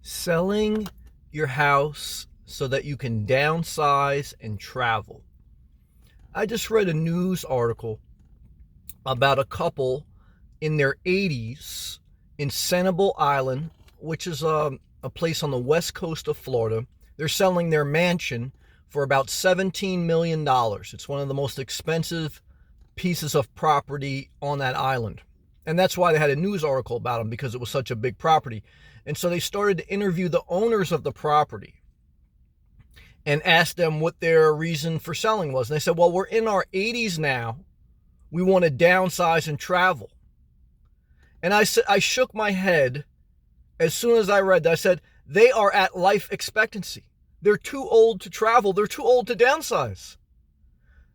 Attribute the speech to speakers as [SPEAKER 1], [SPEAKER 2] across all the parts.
[SPEAKER 1] Selling your house so that you can downsize and travel. I just read a news article about a couple in their 80s in Sanibel Island, which is a place on the west coast of Florida. They're selling their mansion for about $17 million. It's one of the most expensive pieces of property on that island. And that's why they had a news article about them, because it was such a big property. And so they started to interview the owners of the property and asked them what their reason for selling was. And they said, well, we're in our 80s now. We want to downsize and travel. And I shook my head as soon as I read that. I said, they are at life expectancy. They're too old to travel. They're too old to downsize.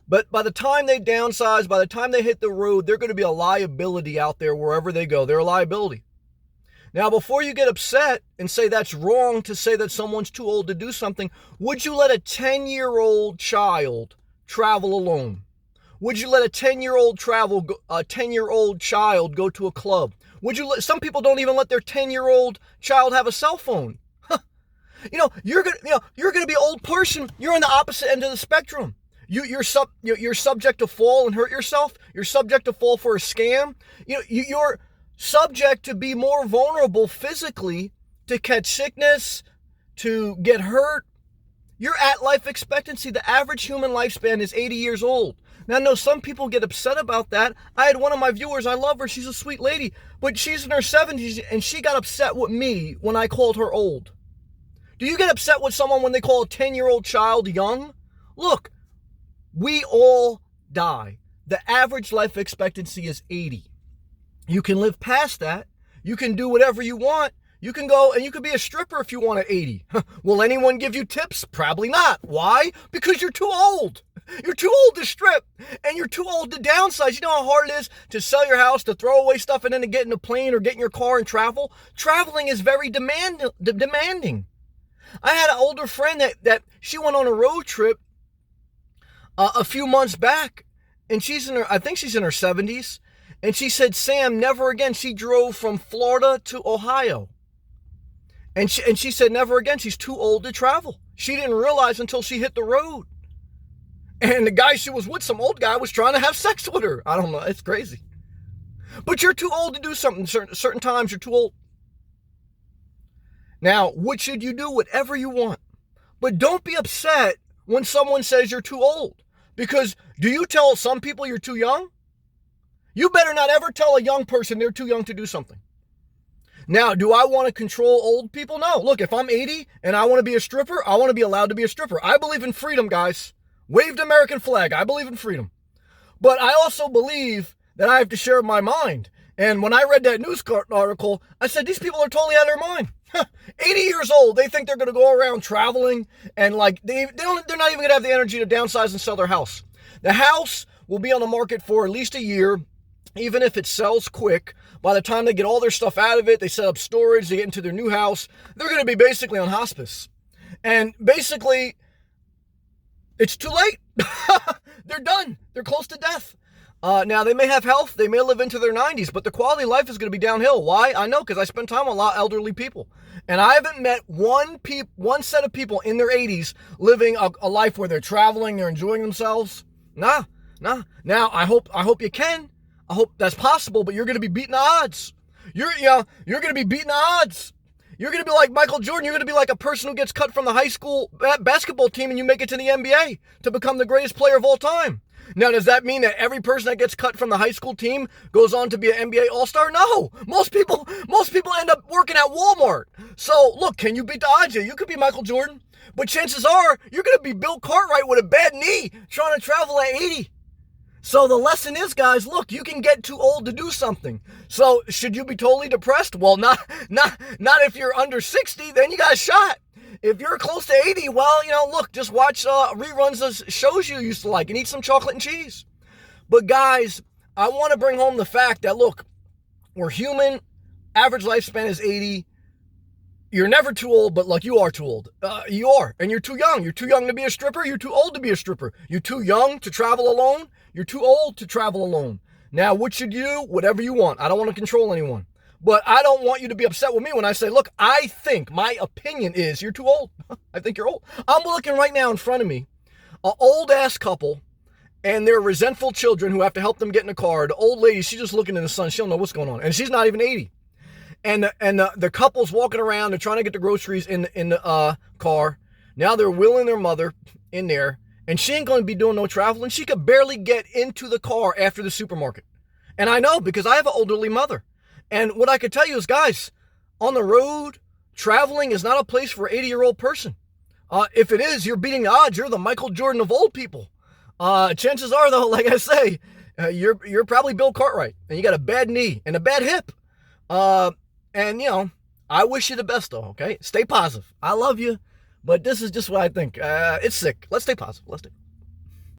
[SPEAKER 1] But by the time they downsize, by the time they hit the road, they're going to be a liability out there wherever they go. They're a liability. Now, before you get upset and say that's wrong to say that someone's too old to do something, would you let a 10-year-old child travel alone? Would you let a 10-year-old child go to a club? Would you let, some people don't even let their 10-year-old child have a cell phone. You're going to be an old person. You're on the opposite end of the spectrum. You're subject to fall and hurt yourself. You're subject to fall for a scam. You're subject to be more vulnerable physically, to catch sickness, to get hurt. You're at life expectancy. The average human lifespan is 80 years old. Now, I know some people get upset about that. I had one of my viewers, I love her, she's a sweet lady, but she's in her 70s and she got upset with me when I called her old. Do you get upset with someone when they call a 10-year-old child young? Look, we all die. The average life expectancy is 80. You can live past that. You can do whatever you want. You can go and you could be a stripper if you want at 80. Will anyone give you tips? Probably not. Why? Because you're too old. You're too old to strip and you're too old to downsize. You know how hard it is to sell your house, to throw away stuff and then to get in a plane or get in your car and travel? Traveling is very demanding. I had an older friend that she went on a road trip a few months back, and I think she's in her 70s. And she said, Sam, never again. She drove from Florida to Ohio. And she said, never again. She's too old to travel. She didn't realize until she hit the road. And the guy she was with, some old guy, was trying to have sex with her. I don't know. It's crazy. But you're too old to do something. Certain times you're too old. Now, what should you do? Whatever you want. But don't be upset when someone says you're too old. Because do you tell some people you're too young? You better not ever tell a young person they're too young to do something. Now, do I want to control old people? No. Look, if I'm 80 and I want to be a stripper, I want to be allowed to be a stripper. I believe in freedom, guys. Wave the American flag. I believe in freedom. But I also believe that I have to share my mind. And when I read that news article, I said, these people are totally out of their mind. 80 years old, they think they're going to go around traveling and they're not even going to have the energy to downsize and sell their house. The house will be on the market for at least a year. Even if it sells quick, by the time they get all their stuff out of it, they set up storage, they get into their new house, they're going to be basically on hospice. And basically, it's too late. They're done. They're close to death. Now, they may have health. They may live into their 90s, but the quality of life is going to be downhill. Why? I know, because I spend time with a lot of elderly people. And I haven't met one set of people in their 80s living a life where they're traveling, they're enjoying themselves. Nah. Now, I hope you can. I hope that's possible, but you're going to be beating the odds. You're going to be beating the odds. You're going to be like Michael Jordan. You're going to be like a person who gets cut from the high school basketball team and you make it to the NBA to become the greatest player of all time. Now, does that mean that every person that gets cut from the high school team goes on to be an NBA All-Star? No. Most people end up working at Walmart. So, look, can you beat the odds here? You could be Michael Jordan, but chances are you're going to be Bill Cartwright with a bad knee trying to travel at 80. So the lesson is, guys, look, you can get too old to do something. So should you be totally depressed? Well, not if you're under 60, then you got a shot. If you're close to 80, well, look, just watch reruns of shows you used to like and eat some chocolate and cheese. But guys, I want to bring home the fact that, look, we're human. Average lifespan is 80. You're never too old, but look, you are too old. You are, and you're too young. You're too young to be a stripper. You're too old to be a stripper. You're too young to travel alone. You're too old to travel alone. Now, what should you do? Whatever you want. I don't want to control anyone. But I don't want you to be upset with me when I say, look, I think my opinion is you're too old. I think you're old. I'm looking right now in front of me, an old ass couple and their resentful children who have to help them get in the car. The old lady, she's just looking in the sun. She don't know what's going on. And she's not even 80. And the couple's walking around. They're trying to get the groceries in the car. Now they're wheeling their mother in there. And she ain't going to be doing no traveling. She could barely get into the car after the supermarket. And I know because I have an elderly mother. And what I can tell you is, guys, on the road, traveling is not a place for an 80-year-old person. If it is, you're beating the odds. You're the Michael Jordan of old people. Chances are, though, like I say, you're probably Bill Cartwright. And you got a bad knee and a bad hip. And, you know, I wish you the best, though, okay? Stay positive. I love you. But this is just what I think. It's sick. Let's stay positive. Let's stay